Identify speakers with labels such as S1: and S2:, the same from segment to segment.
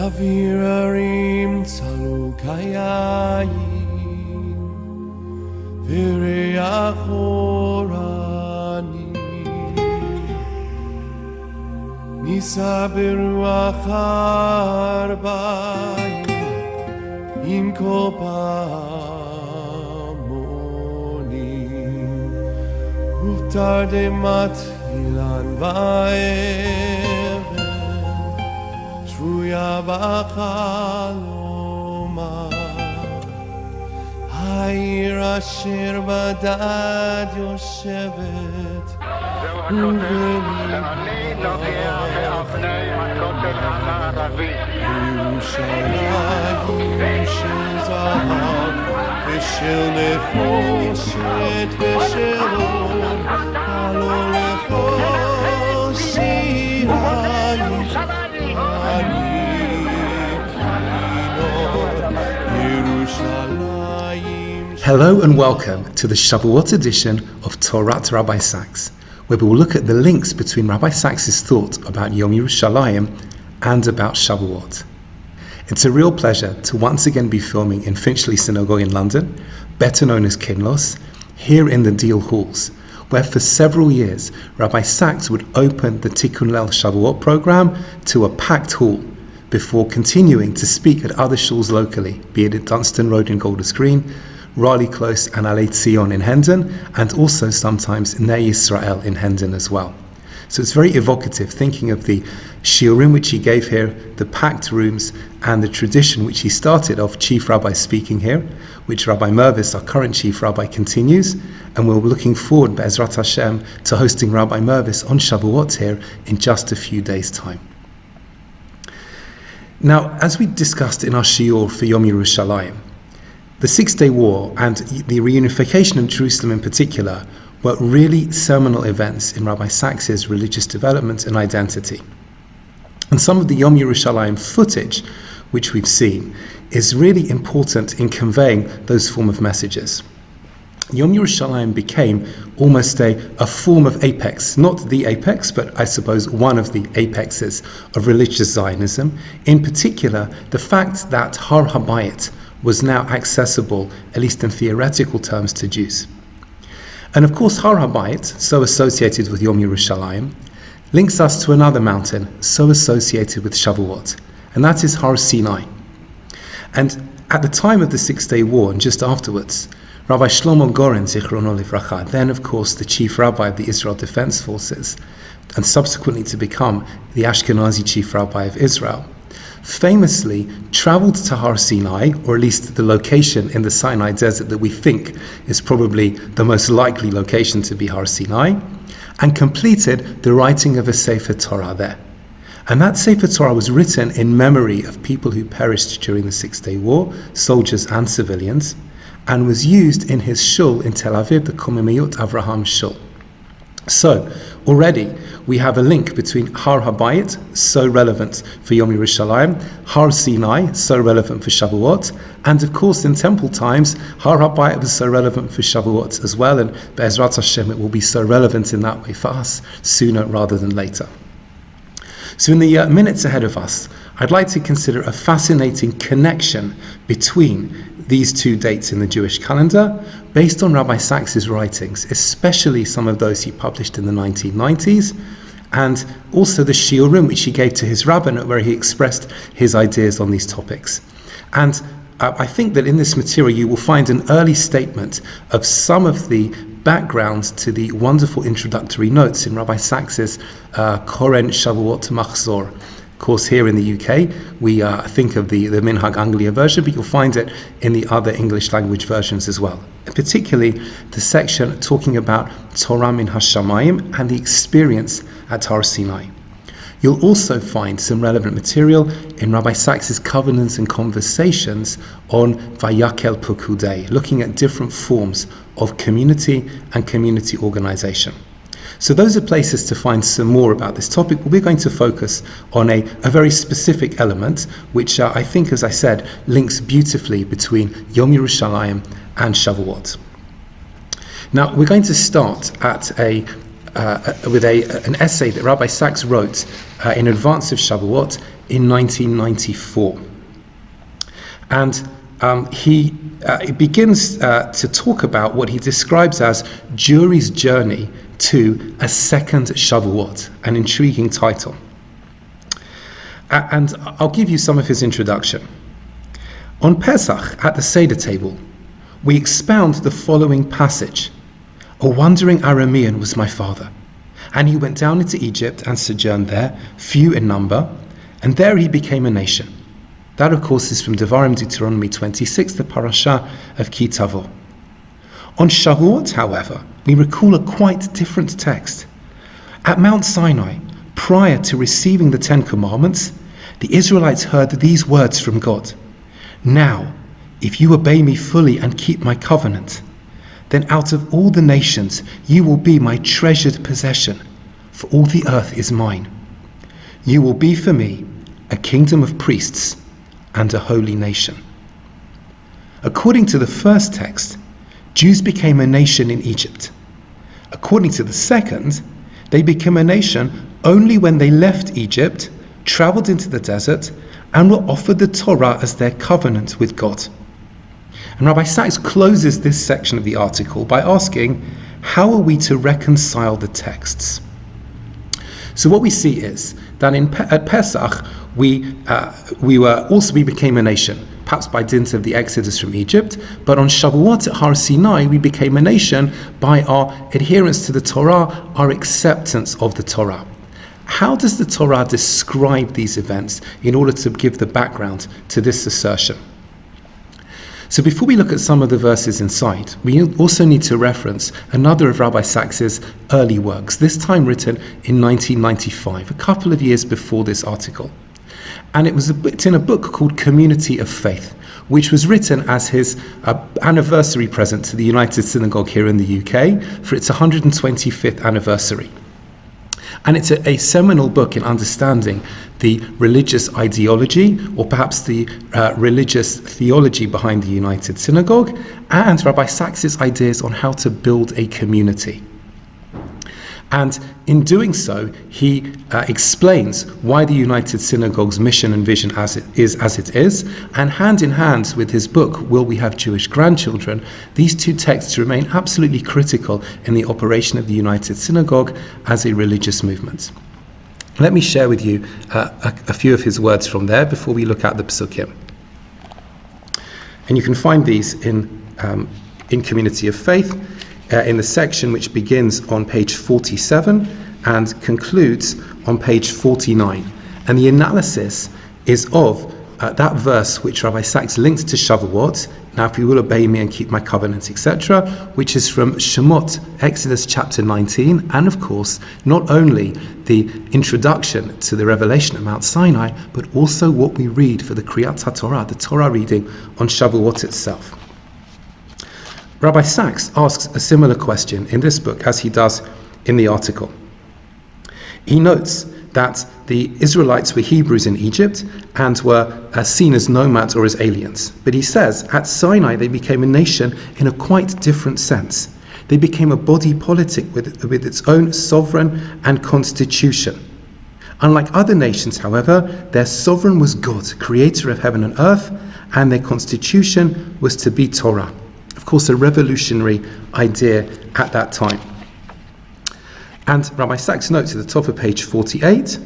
S1: אוויר הרים צלוק היין וריח אורני נישא ברוח הארבעים עם כל פעמונים ובתרדמת אילן ואבן שבויה בחלומה העיר אשר בדד יושבת
S2: אני נוגע באבני הכותל המערבי
S1: ירושלים של זהב ושל נחושת ושל אור הלא לכל שיריים
S3: Hello and welcome to the Shavuot edition of Torat Rabbi Sacks, where we will look at the links between Rabbi Sacks' thought about Yom Yerushalayim and about Shavuot. It's a real pleasure to once again be filming in Finchley Synagogue in London, better known as Kinloss, here in the Deal Halls, where for several years Rabbi Sacks would open the Tikkun Leil Shavuot program to a packed hall before continuing to speak at other shuls locally, be it at Dunstan Road in Golders Green, Raleigh Close and Alei Tzion in Hendon, and also sometimes Nei Yisrael in Hendon as well. So it's very evocative thinking of the shiurim which he gave here, the packed rooms, and the tradition which he started of Chief Rabbi speaking here, which Rabbi Mervis, our current Chief Rabbi, continues, and we're looking forward, Be'ezrat Hashem, to hosting Rabbi Mervis on Shavuot here in just a few days' time. Now, as we discussed in our shiur for Yom Yerushalayim, the Six-Day War and the reunification of Jerusalem in particular were really seminal events in Rabbi Sacks' religious development and identity. And some of the Yom Yerushalayim footage which we've seen is really important in conveying those form of messages. Yom Yerushalayim became almost a form of apex, not the apex, but I suppose one of the apexes of religious Zionism, in particular the fact that Har HaBayit was now accessible, at least in theoretical terms, to Jews. And of course Har HaBayit, so associated with Yom Yerushalayim, links us to another mountain so associated with Shavuot, and that is Har Sinai. And at the time of the Six-Day War and just afterwards, Rabbi Shlomo Goren, Zichrono Livracha, then of course the chief rabbi of the Israel Defense Forces, and subsequently to become the Ashkenazi chief rabbi of Israel, famously traveled to Har Sinai, or at least the location in the Sinai desert that we think is probably the most likely location to be Har Sinai, and completed the writing of a Sefer Torah there. And that Sefer Torah was written in memory of people who perished during the Six-Day War, soldiers and civilians, and was used in his shul in Tel Aviv, the Komimiyot Avraham shul. So, already we have a link between Har HaBayit, so relevant for Yom Yerushalayim, Har Sinai, so relevant for Shavuot, and of course in temple times, Har HaBayit was so relevant for Shavuot as well, and Be'ezrat Hashem it will be so relevant in that way for us sooner rather than later. So in the minutes ahead of us, I'd like to consider a fascinating connection between these two dates in the Jewish calendar, based on Rabbi Sacks' writings, especially some of those he published in the 1990s, and also the shiurim which he gave to his rabbinate, where he expressed his ideas on these topics. And I think that in this material you will find an early statement of some of the background to the wonderful introductory notes in Rabbi Sacks' Koren Shavuot Machzor. Of course, here in the UK, we think of the Minhag Anglia version, but you'll find it in the other English language versions as well. Particularly the section talking about Torah min Hashamayim and the experience at Har Sinai. You'll also find some relevant material in Rabbi Sacks' Covenants and Conversations on Vayakel Pekudei, looking at different forms of community and community organization. So those are places to find some more about this topic. We're going to focus on a very specific element, which I think, as I said, links beautifully between Yom Yerushalayim and Shavuot. Now, we're going to start at a an essay that Rabbi Sacks wrote in advance of Shavuot in 1994. And he begins to talk about what he describes as Jury's journey to a second Shavuot, an intriguing title. And I'll give you some of his introduction. On Pesach, at the Seder table, we expound the following passage. A wandering Aramean was my father, and he went down into Egypt and sojourned there, few in number, and there he became a nation. That, of course, is from Devarim, Deuteronomy 26, the parasha of Ki Tavo. On Shavuot, however, we recall a quite different text. At Mount Sinai, prior to receiving the Ten Commandments, the Israelites heard these words from God. Now, if you obey me fully and keep my covenant, then out of all the nations you will be my treasured possession, for all the earth is mine. You will be for me a kingdom of priests and a holy nation. According to the first text, Jews became a nation in Egypt. According to the second, they became a nation only when they left Egypt, traveled into the desert, and were offered the Torah as their covenant with God. And Rabbi Sacks closes this section of the article by asking, how are we to reconcile the texts? So what we see is that at Pesach we became a nation, perhaps by dint of the exodus from Egypt, but on Shavuot at Har Sinai we became a nation by our adherence to the Torah, our acceptance of the Torah. How does the Torah describe these events in order to give the background to this assertion? So before we look at some of the verses inside, we also need to reference another of Rabbi Sacks's early works, this time written in 1995, a couple of years before this article. And it's in a book called Community of Faith, which was written as his anniversary present to the United Synagogue here in the UK for its 125th anniversary. And it's a seminal book in understanding the religious ideology, or perhaps the religious theology behind the United Synagogue, and Rabbi Sacks's ideas on how to build a community. And in doing so, he explains why the United Synagogue's mission and vision as it is, and hand in hand with his book, Will We Have Jewish Grandchildren, these two texts remain absolutely critical in the operation of the United Synagogue as a religious movement. Let me share with you a few of his words from there before we look at the Psukim. And you can find these in Community of Faith, in the section which begins on page 47 and concludes on page 49. And the analysis is of that verse which Rabbi Sacks linked to Shavuot, now if you will obey me and keep my covenant, etc., which is from Shemot, Exodus chapter 19, and of course, not only the introduction to the revelation at Mount Sinai, but also what we read for the Kriyat HaTorah, the Torah reading on Shavuot itself. Rabbi Sacks asks a similar question in this book as he does in the article. He notes that the Israelites were Hebrews in Egypt and were seen as nomads or as aliens. But he says at Sinai they became a nation in a quite different sense. They became a body politic with its own sovereign and constitution. Unlike other nations, however, their sovereign was God, creator of heaven and earth, and their constitution was to be Torah. Of course, a revolutionary idea at that time. And Rabbi Sacks notes at the top of page 48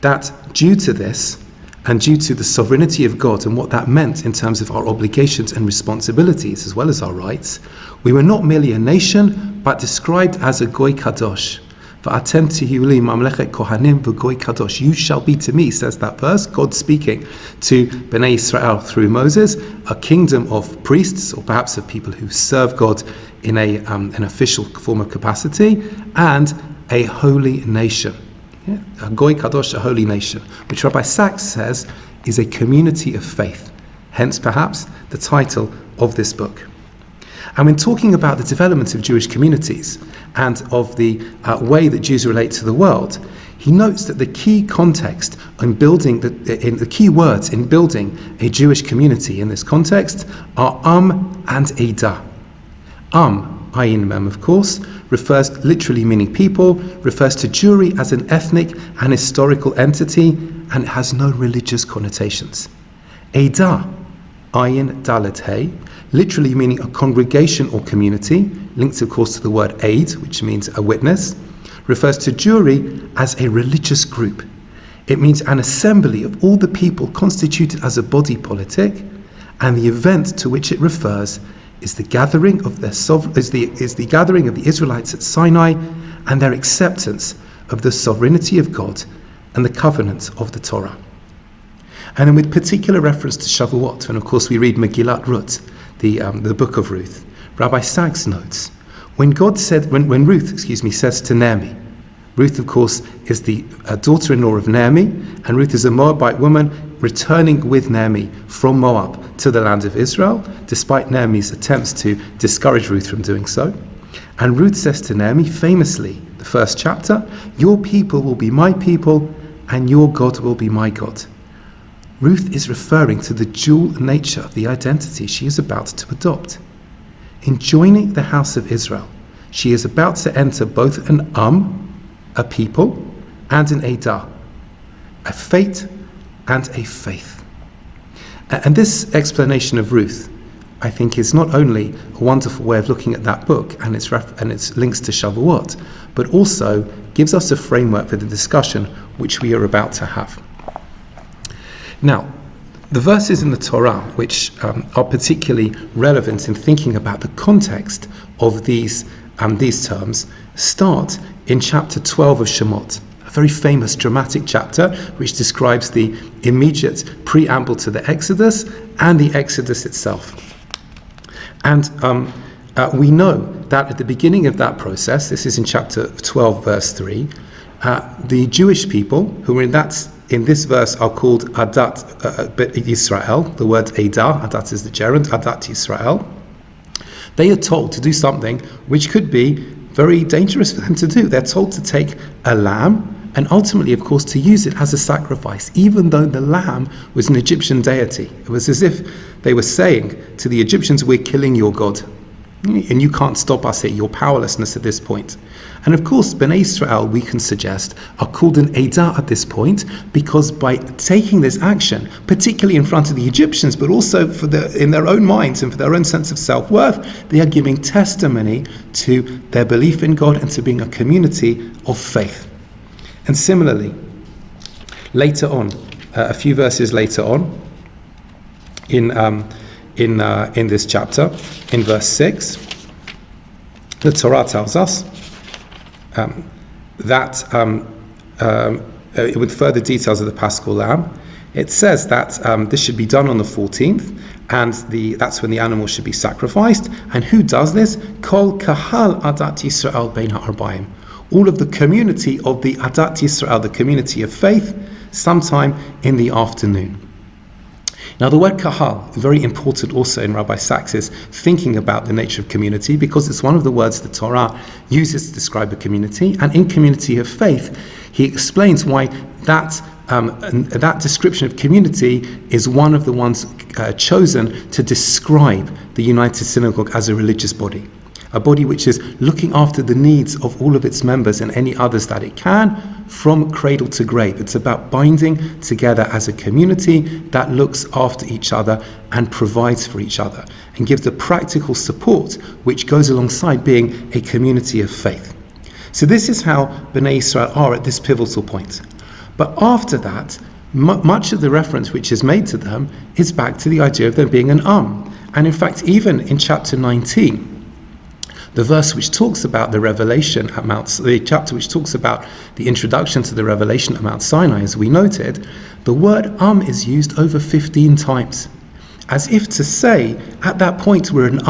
S3: that due to this, and due to the sovereignty of God and what that meant in terms of our obligations and responsibilities as well as our rights, we were not merely a nation, but described as a goy kadosh. V'atem tihiu li mamlechet kohanim v'goy kadosh. You shall be to me, says that verse, God speaking to Bnei Israel through Moses, a kingdom of priests, or perhaps of people who serve God in an official form of capacity, and a holy nation. Yeah? A goy kadosh, a holy nation, which Rabbi Sacks says is a community of faith. Hence, perhaps, the title of this book. And when talking about the development of Jewish communities and of the way that Jews relate to the world, he notes that the key context in building, the key words in building a Jewish community in this context are and Eidah. ayin mem of course, refers literally meaning people, refers to Jewry as an ethnic and historical entity, and it has no religious connotations. Eidah, ayin dalet hey, literally meaning a congregation or community, linked of course to the word aid, which means a witness, refers to Jewry as a religious group. It means an assembly of all the people constituted as a body politic, and the event to which it refers is the gathering of the gathering of the Israelites at Sinai and their acceptance of the sovereignty of God and the covenant of the Torah. And then with particular reference to Shavuot, and of course we read Megillat Ruth, the Book of Ruth, Rabbi Sacks notes, when Ruth says to Naomi, Ruth of course is the daughter-in-law of Naomi, and Ruth is a Moabite woman returning with Naomi from Moab to the land of Israel, despite Naomi's attempts to discourage Ruth from doing so. And Ruth says to Naomi, famously, the first chapter, your people will be my people, and your God will be my God. Ruth is referring to the dual nature of the identity she is about to adopt. In joining the house of Israel, she is about to enter both an a people, and an eidah, a fate and a faith. And this explanation of Ruth, I think, is not only a wonderful way of looking at that book and its links to Shavuot, but also gives us a framework for the discussion which we are about to have. Now, the verses in the Torah which are particularly relevant in thinking about the context of these terms start in chapter 12 of Shemot, a very famous dramatic chapter which describes the immediate preamble to the Exodus and the Exodus itself. And we know that at the beginning of that process, this is in chapter 12 verse 3, the Jewish people who are in this verse are called Adat Yisrael. The word Eidah, Adat is the gerund, Adat Yisrael. They are told to do something which could be very dangerous for them to do. They're told to take a lamb and ultimately, of course, to use it as a sacrifice, even though the lamb was an Egyptian deity. It was as if they were saying to the Egyptians, we're killing your God, and you can't stop us here, your powerlessness at this point. And of course, Bnei Israel, we can suggest, are called an Eidah at this point because by taking this action, particularly in front of the Egyptians, but also in their own minds and for their own sense of self-worth, they are giving testimony to their belief in God and to being a community of faith. And similarly, later on, a few verses later on, in this chapter, in verse 6, the Torah tells us with further details of the Paschal Lamb, it says that this should be done on the 14th, and that's when the animal should be sacrificed. And who does this? Kol kahal adat Yisrael bein ha'arbaim. All of the community of the Adat Yisrael, the community of faith, sometime in the afternoon. Now the word kahal is very important also in Rabbi Sacks' thinking about the nature of community, because it's one of the words the Torah uses to describe a community, and in community of faith he explains why that description of community is one of the ones chosen to describe the United Synagogue as a religious body. A body which is looking after the needs of all of its members and any others that it can, from cradle to grave. It's about binding together as a community that looks after each other and provides for each other and gives the practical support which goes alongside being a community of faith. So this is how Bnei Israel are at this pivotal point. But after that, much of the reference which is made to them is back to the idea of them being an And in fact, even in chapter 19, the verse which talks about the revelation at the chapter which talks about the introduction to the revelation at Mount Sinai, as we noted, the word is used over 15 times, as if to say, at that point we're an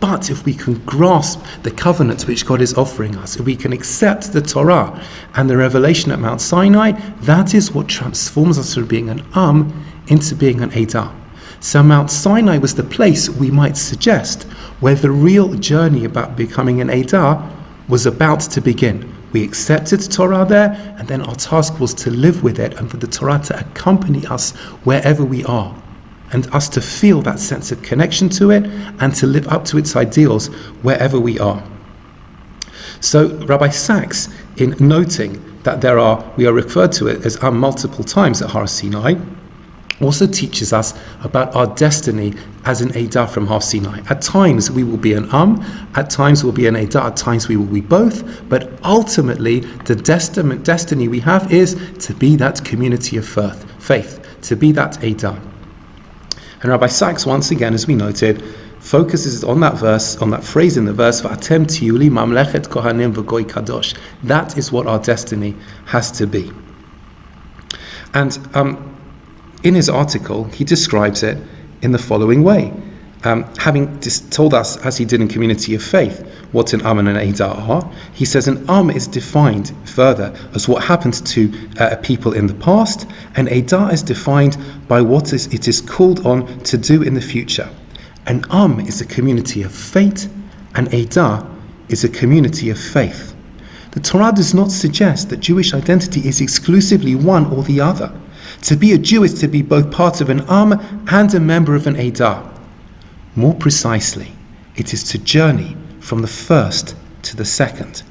S3: but if we can grasp the covenant which God is offering us, if we can accept the Torah and the revelation at Mount Sinai, that is what transforms us from being an into being an Eidah. So Mount Sinai was the place, we might suggest, where the real journey about becoming an Eidah was about to begin. We accepted Torah there, and then our task was to live with it and for the Torah to accompany us wherever we are. and us to feel that sense of connection to it and to live up to its ideals wherever we are. So Rabbi Sacks, in noting that we are referred to it as multiple times at Har Sinai, also teaches us about our destiny as an Eidah from Har Sinai. At times we will be an at times we'll be an Eidah, at times we will be both, but ultimately the destiny we have is to be that community of faith, to be that Eidah. And Rabbi Sacks, once again, as we noted, focuses on that verse, on that phrase in the verse, V'atem tiyuli mamlechet kohanim v'goy kadosh. That is what our destiny has to be. And in his article, he describes it in the following way. Having told us, as he did in Community of Faith, what an and an Eidah are, he says an is defined further as what happened to a people in the past, and Eidah is defined by what it is called on to do in the future. An is a community of fate, and Eidah is a community of faith. The Torah does not suggest that Jewish identity is exclusively one or the other. To be a Jew is to be both part of an and a member of an Eidah. More precisely, it is to journey from the first to the second.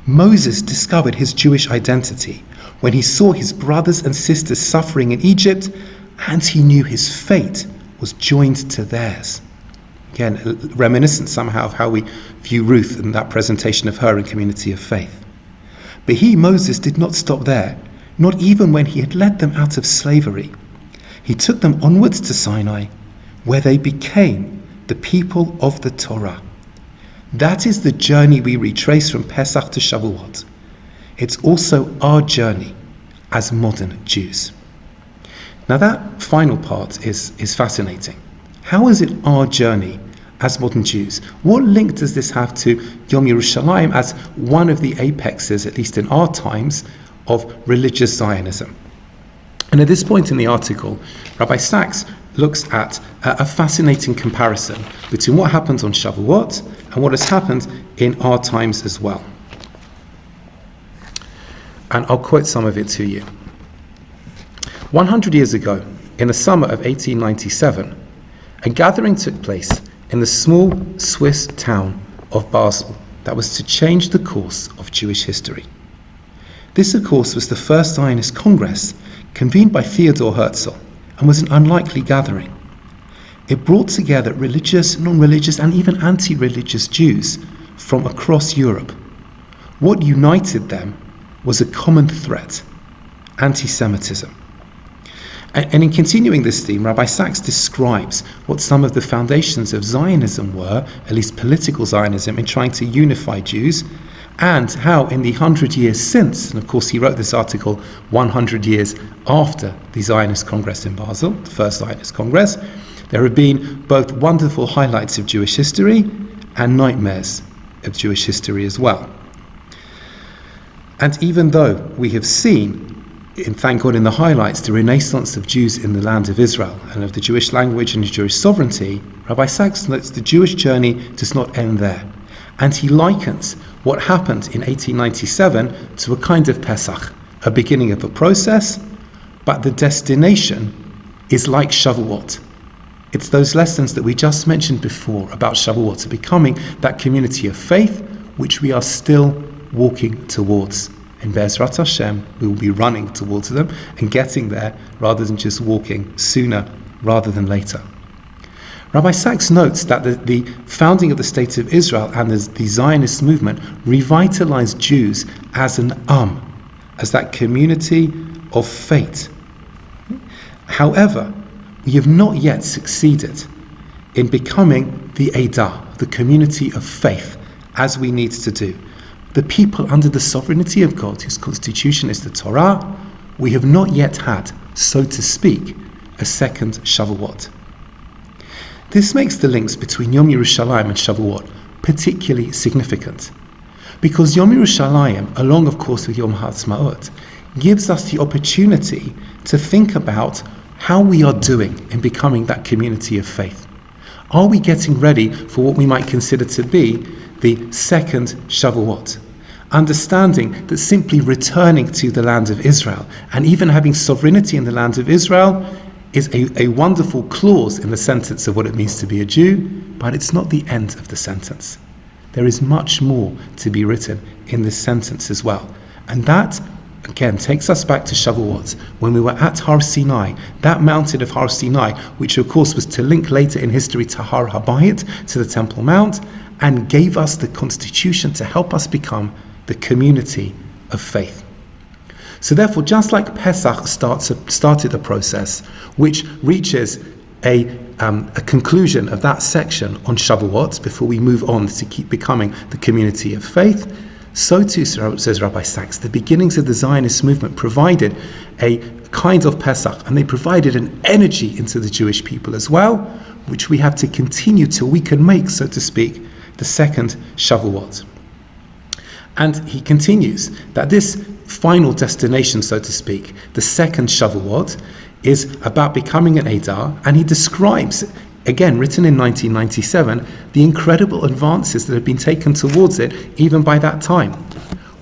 S3: Moses discovered his Jewish identity when he saw his brothers and sisters suffering in Egypt, and he knew his fate was joined to theirs. Again, reminiscent somehow of how we view Ruth and that presentation of her in Community of Faith. But Moses, did not stop there, not even when he had led them out of slavery. He took them onwards to Sinai, where they became the people of the Torah. That is the journey we retrace from Pesach to Shavuot. It's also our journey as modern Jews. Now that final part is fascinating. How is it our journey as modern Jews? What link does this have to Yom Yerushalayim as one of the apexes, at least in our times, of religious Zionism? And at this point in the article, Rabbi Sacks looks at a fascinating comparison between what happened on Shavuot and what has happened in our times as well. And I'll quote some of it to you. 100 years ago, in the summer of 1897, a gathering took place in the small Swiss town of Basel that was to change the course of Jewish history. This, of course, was the first Zionist Congress convened by Theodor Herzl and was an unlikely gathering. It brought together religious, non-religious, and even anti-religious Jews from across Europe. What united them was a common threat: anti-Semitism. And in continuing this theme, Rabbi Sacks describes what some of the foundations of Zionism were, at least political Zionism, in trying to unify Jews, and how in the 100 years since, and of course he wrote this article 100 years after the Zionist Congress in Basel, the first Zionist Congress, there have been both wonderful highlights of Jewish history and nightmares of Jewish history as well. And even though we have seen, thank God, in the highlights, the renaissance of Jews in the land of Israel and of the Jewish language and Jewish sovereignty, Rabbi Sacks notes the Jewish journey does not end there. And he likens what happened in 1897 to a kind of Pesach, a beginning of a process, but the destination is like Shavuot. It's those lessons that we just mentioned before about Shavuot, becoming that community of faith which we are still walking towards. In Be'ezrat Hashem, we will be running towards them and getting there rather than just walking sooner rather than later. Rabbi Sacks notes that the founding of the State of Israel and the Zionist movement revitalized Jews as an as that community of faith. However, we have not yet succeeded in becoming the Eidah, the community of faith, as we need to do. The people under the sovereignty of God, whose constitution is the Torah, we have not yet had, so to speak, a second Shavuot. This makes the links between Yom Yerushalayim and Shavuot particularly significant, because Yom Yerushalayim, along of course with Yom HaAtzmaut, gives us the opportunity to think about how we are doing in becoming that community of faith. Are we getting ready for what we might consider to be the second Shavuot? Understanding that simply returning to the land of Israel and even having sovereignty in the land of Israel is a wonderful clause in the sentence of what it means to be a Jew, but it's not the end of the sentence. There is much more to be written in this sentence as well. And that, again, takes us back to Shavuot, when we were at Har Sinai, that mountain of Har Sinai, which of course was to link later in history to Har Habayit, to the Temple Mount, and gave us the constitution to help us become the community of faith. So therefore, just like Pesach started a process which reaches a conclusion of that section on Shavuot before we move on to keep becoming the community of faith, so too, says Rabbi Sacks, the beginnings of the Zionist movement provided a kind of Pesach, and they provided an energy into the Jewish people as well, which we have to continue till we can make, so to speak, the second Shavuot. And he continues that this final destination, so to speak, the second Shavuot, is about becoming an Eidah, and he describes, again written in 1997, the incredible advances that have been taken towards it even by that time.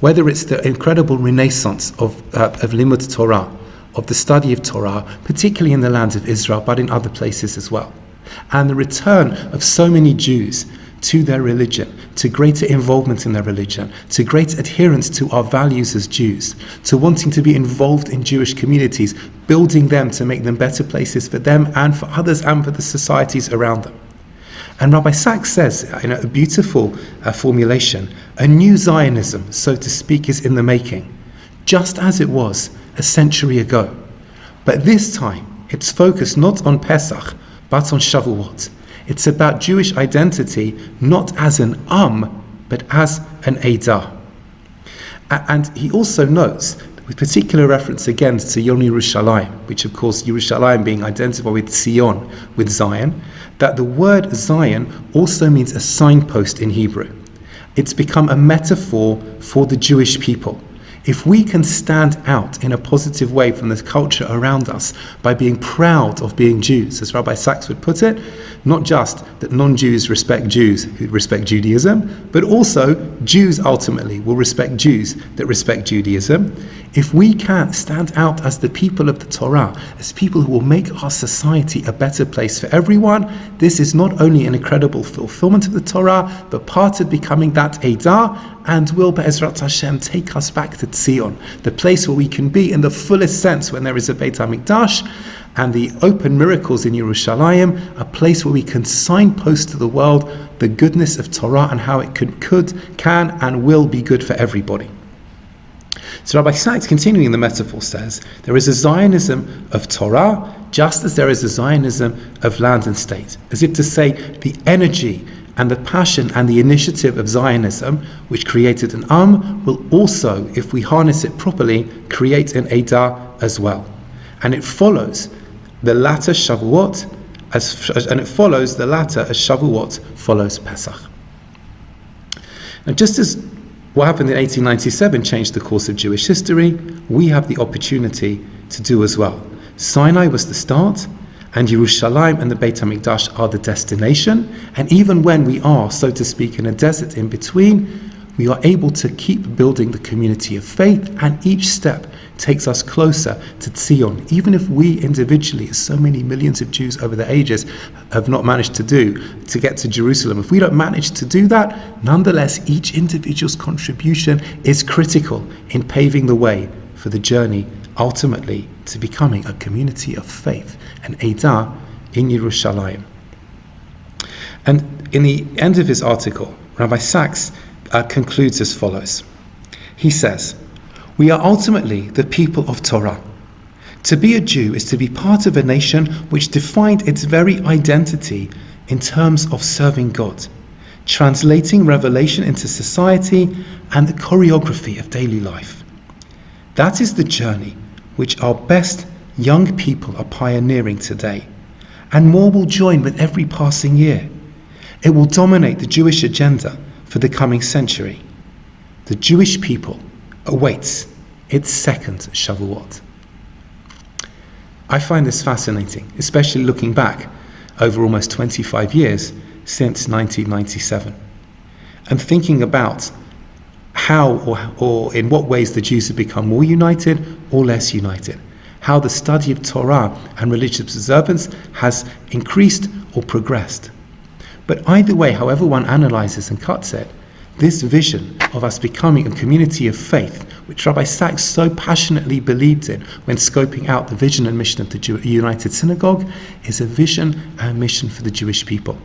S3: Whether it's the incredible renaissance of Limud Torah, of the study of Torah, particularly in the land of Israel, but in other places as well. And the return of so many Jews to their religion, to greater involvement in their religion, to greater adherence to our values as Jews, to wanting to be involved in Jewish communities, building them to make them better places for them and for others and for the societies around them. And Rabbi Sacks says, in a beautiful formulation, a new Zionism, so to speak, is in the making, just as it was a century ago. But this time, it's focused not on Pesach, but on Shavuot. It's about Jewish identity not as an but as an Eidah. And he also notes, with particular reference again to Yom Yerushalayim, which of course Yerushalayim being identified with Sion, with Zion, that the word Zion also means a signpost in Hebrew. It's become a metaphor for the Jewish people. If we can stand out in a positive way from the culture around us by being proud of being Jews, as Rabbi Sacks would put it, not just that non-Jews respect Jews who respect Judaism, but also Jews ultimately will respect Jews that respect Judaism. If we can stand out as the people of the Torah, as people who will make our society a better place for everyone, this is not only an incredible fulfillment of the Torah, but part of becoming that Eidah, and will, Be'ezrat Hashem, take us back to Zion, the place where we can be in the fullest sense when there is a Beit HaMikdash, and the open miracles in Yerushalayim, a place where we can signpost to the world the goodness of Torah and how it can and will be good for everybody. So Rabbi Sacks, continuing the metaphor, says there is a Zionism of Torah just as there is a Zionism of land and state, as if to say the energy and the passion and the initiative of Zionism, which created an will also, if we harness it properly, create an Eidah as well. And it follows the latter Shavuot, as Shavuot follows Pesach. Now, just as what happened in 1897 changed the course of Jewish history, we have the opportunity to do as well. Sinai was the start, and Yerushalayim and the Beit HaMikdash are the destination, and even when we are, so to speak, in a desert in between, we are able to keep building the community of faith, and each step takes us closer to Zion, even if we individually, as so many millions of Jews over the ages have not managed to do, to get to Jerusalem. If we don't manage to do that, nonetheless, each individual's contribution is critical in paving the way for the journey ultimately to becoming a community of faith, an Eidah in Yerushalayim. And in the end of his article, Rabbi Sacks concludes as follows. He says, "We are ultimately the people of Torah. To be a Jew is to be part of a nation which defined its very identity in terms of serving God, translating revelation into society and the choreography of daily life. That is the journey which our best young people are pioneering today, and more will join with every passing year. It will dominate the Jewish agenda for the coming century. The Jewish people awaits its second Shavuot." I find this fascinating, especially looking back over almost 25 years since 1997, and thinking about how or in what ways the Jews have become more united or less united, how the study of Torah and religious observance has increased or progressed. But either way, however one analyzes and cuts it, this vision of us becoming a community of faith, which Rabbi Sacks so passionately believed in when scoping out the vision and mission of the United Synagogue, is a vision and mission for the Jewish people.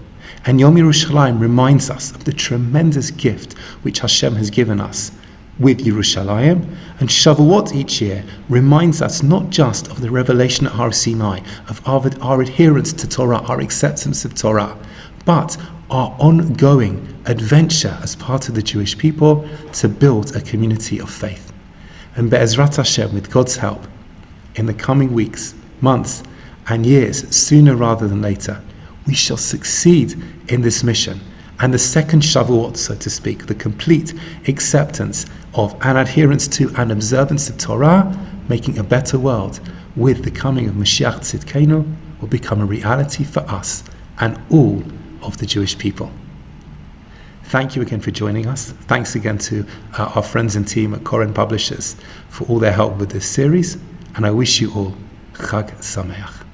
S3: And Yom Yerushalayim reminds us of the tremendous gift which Hashem has given us with Yerushalayim, and Shavuot each year reminds us not just of the revelation at Har Sinai, of our adherence to Torah, our acceptance of Torah, but our ongoing adventure as part of the Jewish people to build a community of faith. And Be'ezrat Hashem, with God's help, in the coming weeks, months and years, sooner rather than later, we shall succeed in this mission. And the second Shavuot, so to speak, the complete acceptance of and adherence to and observance of Torah, making a better world with the coming of Mashiach Tzidkenu, will become a reality for us and all of the Jewish people. Thank you again for joining us. Thanks again to our friends and team at Koren Publishers for all their help with this series, and I wish you all Chag Sameach.